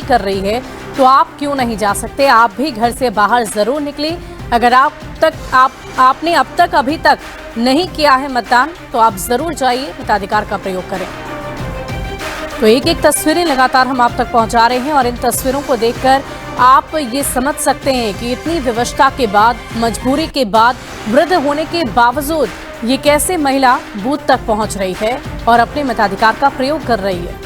नहीं कर रही है तो आप क्यों नहीं जा सकते? आप भी घर से बाहर जरूर निकले। अगर आपने अब तक अभी तक नहीं किया है मतदान तो आप जरूर जाइए, मताधिकार का प्रयोग करें। तो एक एक तस्वीरें लगातार हम आप तक पहुंचा रहे हैं और इन तस्वीरों को देखकर आप ये समझ सकते हैं कि इतनी विवशता के बाद, मजबूरी के बाद, वृद्ध होने के बावजूद ये कैसे महिला बूथ तक पहुंच रही है और अपने मताधिकार का प्रयोग कर रही है।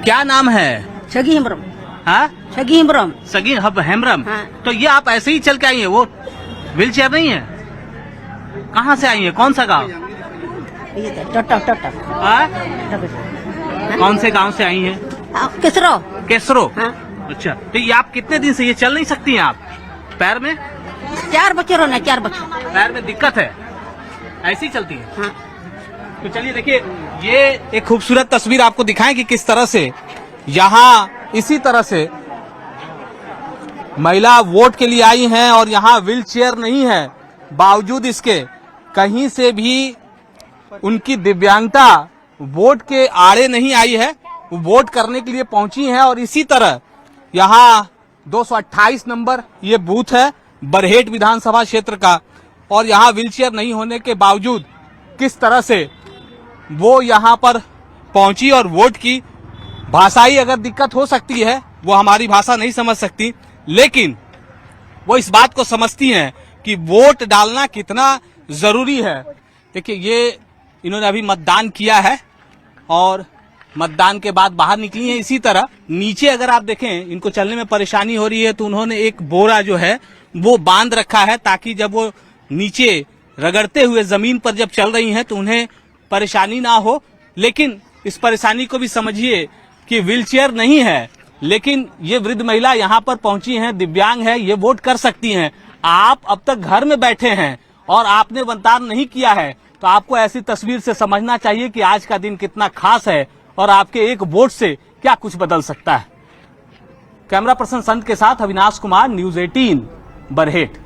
क्या नाम है? छगी हेम्ब्रम। हाँ, छगी हेम्ब्रम। सगी हेम्ब्रम। हाँ। तो ये आप ऐसे ही चल के आई है? वो व्हील चेयर नहीं है? कहाँ से आई है? कौन सा गांव? हाँ? कौन से गांव से आई है? केसरो। केसरो। हाँ। अच्छा, तो ये आप कितने दिन से ये चल नहीं सकती हैं? आप पैर में 4 बच्चे रोना, 4 बच्चे। पैर में दिक्कत है, ऐसे ही चलती है? हाँ। तो चलिए देखिए, ये एक खूबसूरत तस्वीर आपको दिखाएं कि किस तरह से यहाँ इसी तरह से महिला वोट के लिए आई हैं और यहाँ व्हील चेयर नहीं है, बावजूद इसके कहीं से भी उनकी दिव्यांगता वोट के आड़े नहीं आई है। वो वोट करने के लिए पहुंची हैं और इसी तरह यहाँ 228 नंबर ये बूथ है बरहेट विधानसभा क्षेत्र का, और यहाँ व्हीलचेयर नहीं होने के बावजूद किस तरह से वो यहाँ पर पहुंची और वोट की। भाषाई अगर दिक्कत हो सकती है, वो हमारी भाषा नहीं समझ सकती, लेकिन वो इस बात को समझती हैं कि वोट डालना कितना जरूरी है। देखिए, ये इन्होंने अभी मतदान किया है और मतदान के बाद बाहर निकली हैं। इसी तरह नीचे अगर आप देखें, इनको चलने में परेशानी हो रही है तो उन्होंने एक बोरा जो है वो बांध रखा है, ताकि जब वो नीचे रगड़ते हुए जमीन पर जब चल रही हैं तो उन्हें परेशानी ना हो। लेकिन इस परेशानी को भी समझिए कि व्हीलचेयर नहीं है, लेकिन ये वृद्ध महिला यहाँ पर पहुंची हैं, दिव्यांग है, ये वोट कर सकती हैं। आप अब तक घर में बैठे हैं और आपने मतदान नहीं किया है, तो आपको ऐसी तस्वीर से समझना चाहिए कि आज का दिन कितना खास है और आपके एक वोट से क्या कुछ बदल सकता है। कैमरा पर्सन संत के साथ अविनाश कुमार, न्यूज़ 18 बरहेट।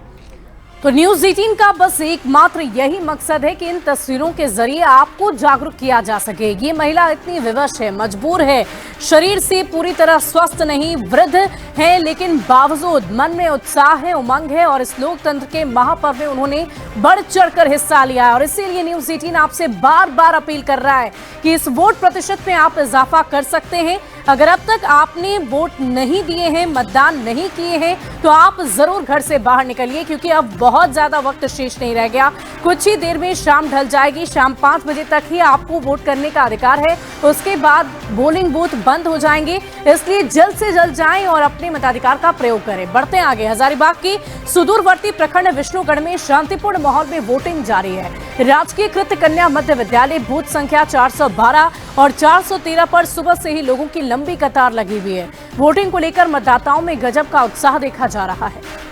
तो न्यूज़ 18 का बस एकमात्र यही मकसद है कि इन तस्वीरों के जरिए आपको जागरूक किया जा सके। ये महिला इतनी विवश है, मजबूर है, शरीर से पूरी तरह स्वस्थ नहीं, वृद्ध है, लेकिन बावजूद मन में उत्साह है, उमंग है और इस लोकतंत्र के महापर्व में उन्होंने बढ़ चढ़कर हिस्सा लिया है। और इसीलिए न्यूज़ 18 आपसे बार बार अपील कर रहा है कि इस वोट प्रतिशत में आप इजाफा कर सकते हैं। अगर अब तक आपने वोट नहीं दिए हैं, मतदान नहीं किए हैं, तो आप जरूर घर से बाहर निकलिए, क्योंकि अब बहुत ज्यादा वक्त शेष नहीं रह गया। कुछ ही देर में शाम ढल जाएगी, शाम 5 बजे तक ही आपको वोट करने का अधिकार है। उसके बाद पोलिंग बूथ बंद हो जाएंगे, इसलिए जल्द से जल्द जाएं और अपने मताधिकार का प्रयोग करें। बढ़ते हैं आगे। हजारीबाग की सुदूरवर्ती प्रखंड विष्णुगढ़ में शांतिपूर्ण माहौल में वोटिंग जारी है। राजकीय कृत कन्या मध्य विद्यालय बूथ संख्या 412 और 413 पर सुबह से ही लोगों की लंबी कतार लगी हुई है। वोटिंग को लेकर मतदाताओं में गजब का उत्साह देखा जा रहा है।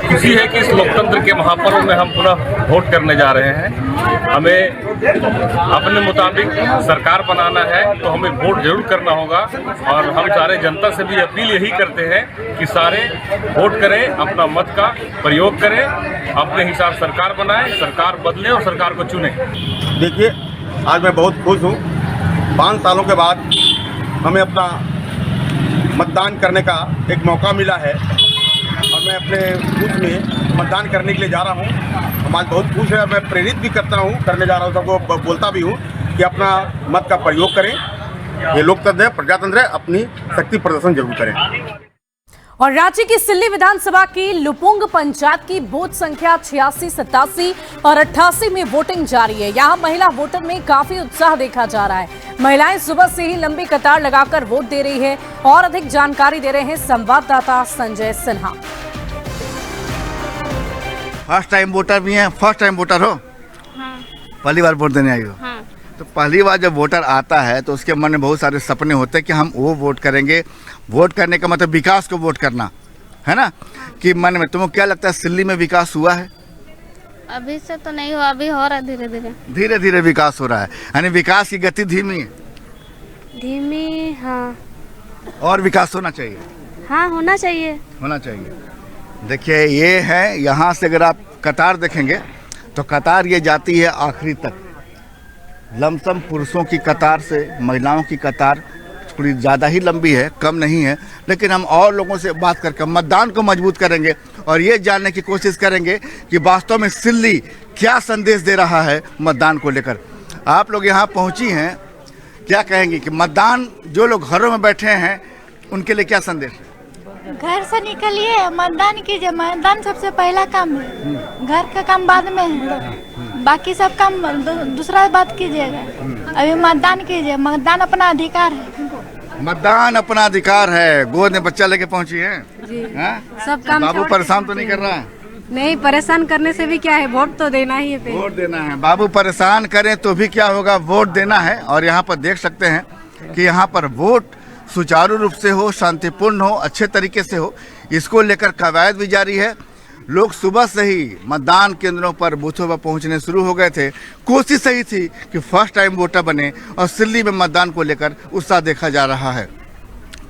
खुशी है कि इस लोकतंत्र के महापर्व में हम पुनः वोट करने जा रहे हैं। हमें अपने मुताबिक सरकार बनाना है तो हमें वोट जरूर करना होगा, और हम सारे जनता से भी अपील यही करते हैं कि सारे वोट करें, अपना मत का प्रयोग करें, अपने हिसाब सरकार बनाएं, सरकार बदले और सरकार को चुनें। देखिए, आज मैं बहुत खुश हूँ। 5 सालों के बाद हमें अपना मतदान करने का एक मौका मिला है और मैं अपने बूथ में मतदान करने के लिए जा रहा हूँ। हम आज बहुत खुश है। मैं प्रेरित भी करता हूँ, करने जा रहा हूँ, सबको बोलता भी हूँ कि अपना मत का प्रयोग करें। ये लोकतंत्र है, प्रजातंत्र है, अपनी शक्ति प्रदर्शन जरूर करें। और रांची की सिल्ली विधानसभा की लुपुंग पंचायत की बूथ संख्या 86, 87 और 88 में वोटिंग जारी है। यहाँ महिला वोटर में काफी उत्साह देखा जा रहा है। महिलाएं सुबह से ही लंबी कतार लगाकर वोट दे रही है। और अधिक जानकारी दे रहे हैं संवाददाता Sanjay Sinha. First time voter भी हैं। फर्स्ट टाइम वोटर हो? हाँ। पहली बार वोट देने आई हो? हाँ। तो पहली बार जब वोटर आता है तो उसके मन में बहुत सारे सपने होते हैं कि हम वो वोट करेंगे। वोट करने का मतलब विकास को वोट करना है ना। कि मन में तुमको क्या लगता है, सिल्ली में विकास हुआ है? अभी से तो नहीं हुआ, अभी हो रहा है, धीरे धीरे धीरे धीरे विकास हो रहा है, यानी विकास की गति धीमी है। धीमी, हाँ। और विकास होना चाहिए। हाँ, होना चाहिए। होना चाहिए। देखिए, ये है, यहाँ से अगर आप कतार देखेंगे तो कतार ये जाती है आखिरी तक। लमसम पुरुषों की कतार से महिलाओं की कतार थोड़ी ज़्यादा ही लंबी है, कम नहीं है। लेकिन हम और लोगों से बात करके मतदान को मजबूत करेंगे और ये जानने की कोशिश करेंगे कि वास्तव में सिल्ली क्या संदेश दे रहा है मतदान को लेकर। आप लोग यहाँ पहुँची हैं, क्या कहेंगे कि मतदान जो लोग घरों में बैठे हैं उनके लिए क्या संदेश है? घर से निकलिए, मतदान कीजिए। मतदान सबसे पहला काम है, घर का काम बाद में है, बाकी सब काम दूसरा बात कीजिएगा। अभी मतदान कीजिए, मतदान अपना अधिकार है। मतदान अपना अधिकार है। गोद में बच्चा लेके पहुंची है जी। हाँ? सब काम बाबू परेशान तो नहीं कर रहा है? नहीं, परेशान करने से भी क्या है, वोट तो देना ही है। वोट देना है। बाबू परेशान करें तो भी क्या होगा, वोट देना है। और यहाँ पर देख सकते हैं कि यहाँ पर वोट सुचारू रूप से हो, शांतिपूर्ण हो, अच्छे तरीके से हो, इसको लेकर कवायद भी जारी है। लोग सुबह से ही मतदान केंद्रों पर, बूथों पर पहुंचने शुरू हो गए थे। कोशिश सही थी कि फर्स्ट टाइम वोटर बने और सिल्ली में मतदान को लेकर उत्साह देखा जा रहा है।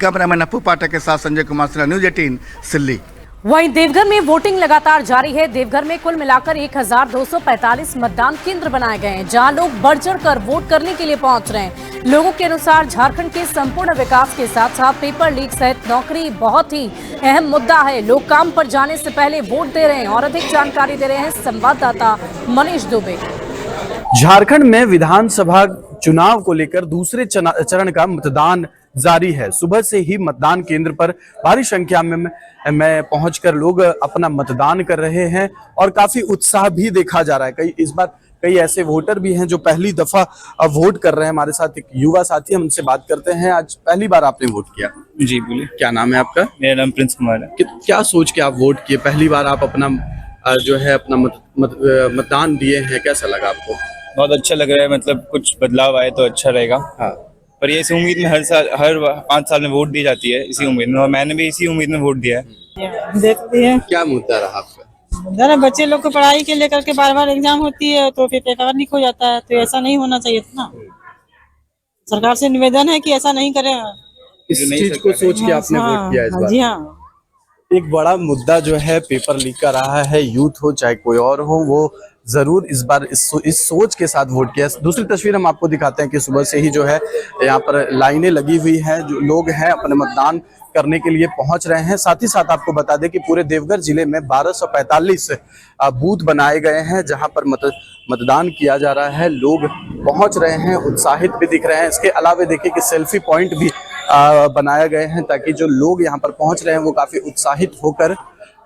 कैमरामैन अप्पू पाठक के साथ संजय कुमार सिन्हा, न्यूज़ 18 सिल्ली। वहीं देवघर में वोटिंग लगातार जारी है। देवघर में कुल मिलाकर 1245 मतदान केंद्र बनाए गए हैं, जहां लोग बढ़ चढ़कर वोट करने के लिए पहुंच रहे हैं। लोगों के अनुसार झारखंड के संपूर्ण विकास के साथ साथ पेपर लीक सहित नौकरी बहुत ही अहम मुद्दा है। लोग काम पर जाने से पहले वोट दे रहे हैं और अधिक जानकारी दे रहे हैं संवाददाता मनीष दुबे। झारखंड में विधानसभा चुनाव को लेकर दूसरे चरण का मतदान जारी है। सुबह से ही मतदान केंद्र पर भारी संख्या में पहुंचकर लोग अपना मतदान कर रहे हैं और काफी उत्साह भी देखा जा रहा है। इस बार कई ऐसे वोटर भी हैं जो पहली दफा वोट कर रहे हैं। हमारे साथ एक युवा साथी, हम उनसे बात करते हैं। आज पहली बार आपने वोट किया? जी बोलिए। क्या नाम है आपका? मेरा नाम प्रिंस कुमार है। क्या सोच के आप वोट किए? पहली बार आप अपना जो है अपना मतदान दिए हैं, कैसा लगा आपको? बहुत अच्छा लग रहा है, मतलब कुछ बदलाव आए तो अच्छा रहेगा। हाँ। पर ये इसी उम्मीद में हर 5 साल में वोट दी जाती है, इसी उम्मीद में, और मैंने भी इसी उम्मीद में वोट दिया है। देखते हैं क्या मुद्दा रहा आपका? जरा बच्चे लोग को पढ़ाई के लेकर के बार बार एग्जाम होती है तो फिर पेपर लीक हो जाता है, तो ऐसा नहीं होना चाहिए था ना। सरकार से निवेदन है कि ऐसा नहीं करें। इस चीज को सोच के आपने वोट किया इस बार? जी हाँ। एक बड़ा मुद्दा जो है पेपर लीक का रहा है। यूथ हो चाहे कोई और हो, वो जरूर इस बार इस सोच के साथ वोट किया। दूसरी तस्वीर हम आपको दिखाते हैं कि सुबह से ही जो है यहाँ पर लाइनें लगी हुई हैं, जो लोग हैं अपने मतदान करने के लिए पहुंच रहे हैं। साथ ही साथ आपको बता दें कि पूरे देवघर जिले में 1245 बूथ बनाए गए हैं जहां पर मतदान किया जा रहा है। लोग पहुंच रहे हैं, उत्साहित भी दिख रहे हैं। इसके अलावा देखिए कि सेल्फी पॉइंट भी बनाए गए हैं ताकि जो लोग यहाँ पर पहुंच रहे हैं वो काफी उत्साहित होकर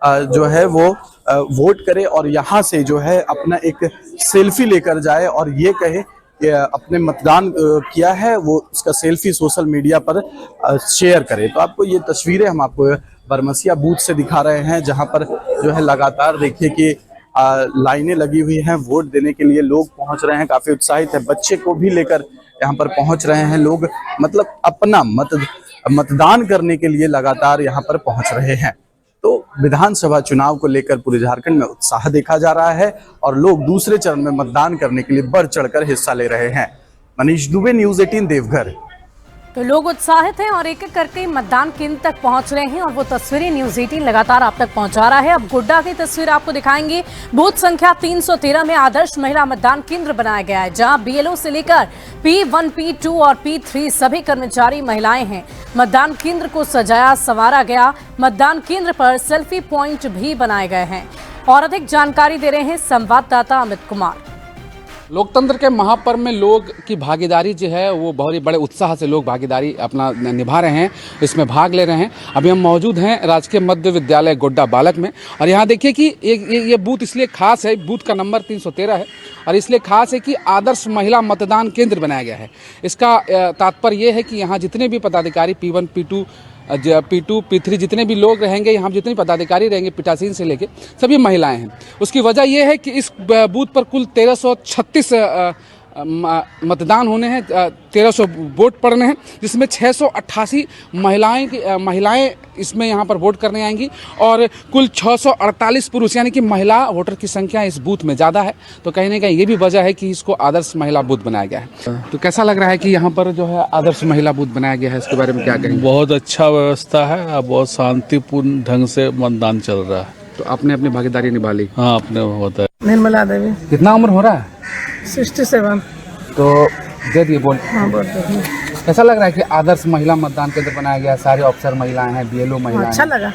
जो है वो वोट करे और यहाँ से जो है अपना एक सेल्फी लेकर जाए और ये कहे कि अपने मतदान किया है, वो उसका सेल्फी सोशल मीडिया पर शेयर करे। तो आपको ये तस्वीरें हम आपको बरमसिया बूथ से दिखा रहे हैं जहाँ पर जो है लगातार देखिए कि लाइनें लगी हुई हैं। वोट देने के लिए लोग पहुँच रहे हैं, काफी उत्साहित है। बच्चे को भी लेकर यहाँ पर पहुँच रहे हैं लोग, मतलब अपना मतदान करने के लिए लगातार यहाँ पर पहुँच रहे हैं। तो विधानसभा चुनाव को लेकर पूरे झारखंड में उत्साह देखा जा रहा है और लोग दूसरे चरण में मतदान करने के लिए बढ़ चढ़कर हिस्सा ले रहे हैं। मनीष दुबे, न्यूज़ 18 देवघर। तो लोग उत्साहित हैं और एक एक करके मतदान केंद्र तक पहुंच रहे हैं और वो तस्वीरें न्यूज़ 18 लगातार आप तक पहुंचा रहा है। अब गोड्डा की तस्वीर आपको दिखाएंगे। बूथ संख्या 313 में आदर्श महिला मतदान केंद्र बनाया गया है, जहां BLO से लेकर P1, P2 और P3 सभी कर्मचारी महिलाएं हैं। मतदान केंद्र को सजाया संवारा गया। मतदान केंद्र पर सेल्फी पॉइंट भी बनाए गए हैं और अधिक जानकारी दे रहे हैं संवाददाता अमित कुमार। लोकतंत्र के महापर्व में लोग की भागीदारी जो है वो बहुत ही बड़े उत्साह से लोग भागीदारी अपना निभा रहे हैं, इसमें भाग ले रहे हैं। अभी हम मौजूद हैं राजकीय मध्य विद्यालय गोड्डा बालक में और यहाँ देखिए कि ये बूथ इसलिए खास है, बूथ का नंबर 313 है और इसलिए खास है कि आदर्श महिला मतदान केंद्र बनाया गया है। इसका तात्पर्य ये है कि यहाँ जितने भी पदाधिकारी P1, P2, P3 जितने भी लोग रहेंगे, यहाँ जितने पदाधिकारी रहेंगे पीठासीन से लेके सभी महिलाएं हैं। उसकी वजह यह है कि इस बूथ पर कुल 1336 मतदान होने हैं, 1300 वोट पड़ने हैं, जिसमें 688 महिलाएं इसमें यहाँ पर वोट करने आएंगी और कुल 648 पुरुष, यानी कि महिला वोटर की संख्या इस बूथ में ज़्यादा है। तो कहीं ना कहीं ये भी वजह है कि इसको आदर्श महिला बूथ बनाया गया है। तो कैसा लग रहा है कि यहाँ पर जो है आदर्श महिला बूथ बनाया गया है, इसके बारे में क्या कहेंगे? बहुत अच्छा व्यवस्था है और बहुत शांतिपूर्ण ढंग से मतदान चल रहा है। तो आपने अपनी भागीदारी निभा ली? हाँ, अपने होता है। निर्मला देवी। कितना उम्र हो रहा है? 67। तो दे दिए वोट। हाँ, वोट देंगे। कैसा लग रहा है कि आदर्श महिला मतदान केंद्र बनाया गया, सारे अफसर महिलाएं हैं, बीएलओ महिलाएं अच्छा हैं। लगा।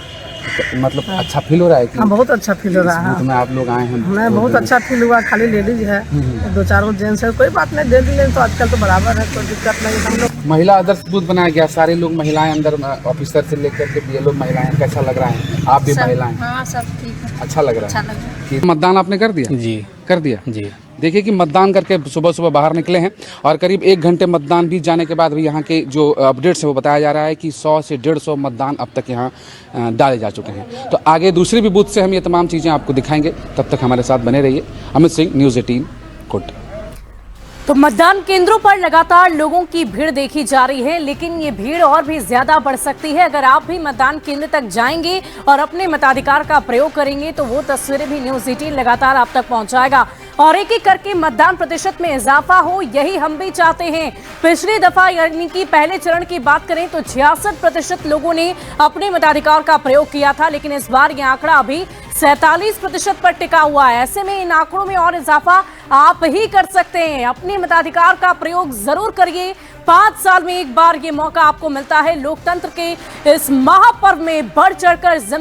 मतलब अच्छा फील हो रहा है कि हाँ, बहुत अच्छा फील हो रहा है। में आप लोग आए हैं? मैं बहुत अच्छा फील हुआ। खाली लेडीज है, 2-4 जेंट्स है, कोई बात नहीं, दे दिए तो आजकल तो बराबर है, कोई दिक्कत नहीं। हम लोग महिला आदर्श बूथ बनाया गया, सारे लोग महिलाएं अंदर, ऑफिसर से लेकर के बीएलओ महिलाएं। कैसा लग रहा है? आप भी महिलाएं? हाँ, सब ठीक है। अच्छा लग रहा है कि मतदान आपने कर दिया? जी कर दिया जी। देखिए कि मतदान करके सुबह सुबह बाहर निकले हैं और करीब 1 घंटे मतदान बीत जाने के बाद भी यहाँ के जो अपडेट्स है वो बताया जा रहा है कि 100 से 150 मतदान अब तक यहाँ डाले जा चुके हैं। तो आगे दूसरी भी बूथ से हम ये तमाम चीज़ें आपको दिखाएंगे, तब तक हमारे साथ बने रहिए। अमित सिंह, न्यूज़ 18 कोटा। तो मतदान केंद्रों पर लगातार लोगों की भीड़ देखी जा रही है, लेकिन ये भीड़ और भी ज्यादा बढ़ सकती है। अगर आप भी मतदान केंद्र तक जाएंगे और अपने मताधिकार का प्रयोग करेंगे तो वो तस्वीरें भी न्यूज़ 18 लगातार आप तक पहुंचाएगा और एक एक करके मतदान प्रतिशत में इजाफा हो, यही हम भी चाहते हैं। पिछली दफा यानी कि पहले चरण की बात करें तो 66% लोगों ने अपने मताधिकार का प्रयोग किया था, लेकिन इस बार यह आंकड़ा अभी 47% पर टिका हुआ है। ऐसे में इन आंकड़ों में और इजाफा आप ही कर सकते हैं। अपने मताधिकार का प्रयोग जरूर करिए। 5 साल में एक बार ये मौका आपको मिलता है। लोकतंत्र के इस महापर्व में बढ़ चढ़कर